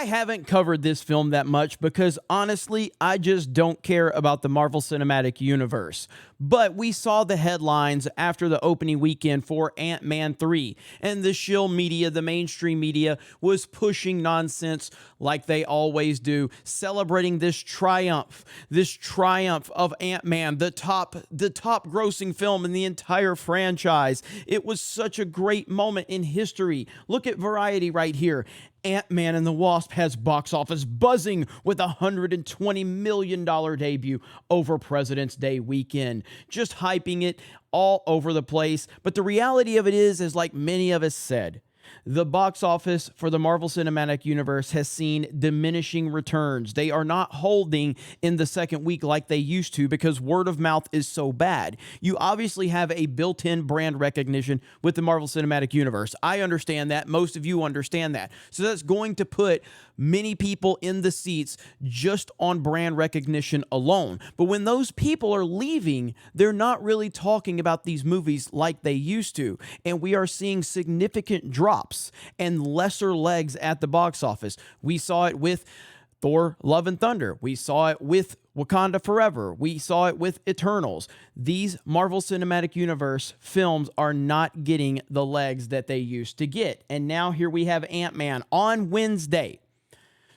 I haven't covered this film that much because honestly, I just don't care about the Marvel Cinematic Universe. But we saw the headlines after the opening weekend for Ant-Man 3, and the shill media, the mainstream media, was pushing nonsense like they always do, celebrating this triumph of Ant-Man, the top grossing film in the entire franchise. It was such a great moment in history. Look at Variety right here. Ant-Man and the Wasp has box office buzzing with a $120 million debut over President's Day weekend. Just hyping it all over the place. But the reality of it is like many of us said, the box office for the Marvel Cinematic Universe has seen diminishing returns. They are not holding in the second week like they used to because word of mouth is so bad. You obviously have a built-in brand recognition with the Marvel Cinematic Universe. I understand that. Most of you understand that. So that's going to put many people in the seats just on brand recognition alone. But when those people are leaving, they're not really talking about these movies like they used to. And we are seeing significant drops and lesser legs at the box office. We saw it with Thor: Love and Thunder. We saw it with Wakanda Forever. We saw it with Eternals. These Marvel Cinematic Universe films are not getting the legs that they used to get. And now here we have Ant-Man on Wednesday.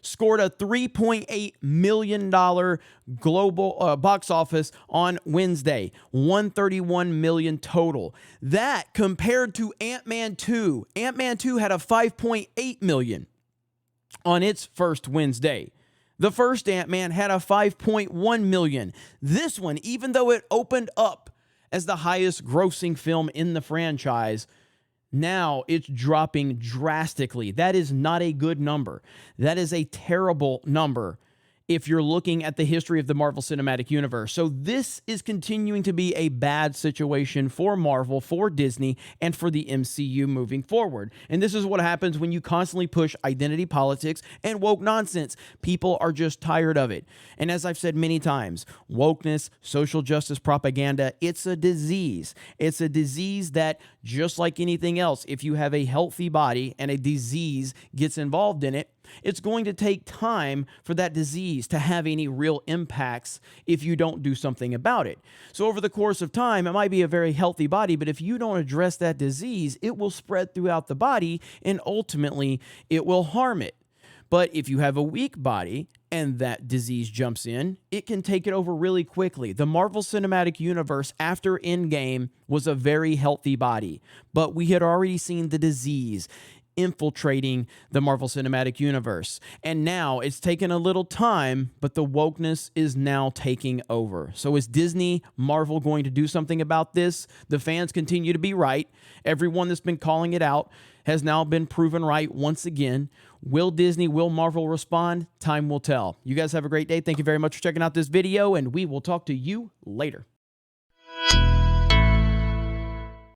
Scored a $3.8 million global box office on Wednesday. $131 million total. That compared to Ant-Man 2. Ant-Man 2 had a $5.8 million on its first Wednesday. The first Ant-Man had a $5.1 million. This one, even though it opened up as the highest grossing film in the franchise, now it's dropping drastically. That is not a good number. That is a terrible number if you're looking at the history of the Marvel Cinematic Universe. So this is continuing to be a bad situation for Marvel, for Disney, and for the MCU moving forward. And this is what happens when you constantly push identity politics and woke nonsense. People are just tired of it. And as I've said many times, wokeness, social justice propaganda, it's a disease. It's a disease that, just like anything else, if you have a healthy body and a disease gets involved in it, it's going to take time for that disease to have any real impacts if you don't do something about it. So over the course of time, it might be a very healthy body, but if you don't address that disease, it will spread throughout the body and ultimately it will harm it. But if you have a weak body and that disease jumps in, it can take it over really quickly. The Marvel Cinematic Universe after Endgame was a very healthy body, but we had already seen the disease infiltrating the Marvel Cinematic Universe. And now it's taken a little time, but the wokeness is now taking over. So is Disney, Marvel going to do something about this? The fans continue to be right. Everyone that's been calling it out has now been proven right once again. Will Disney, will Marvel respond? Time will tell. You guys have a great day. Thank you very much for checking out this video, and we will talk to you later.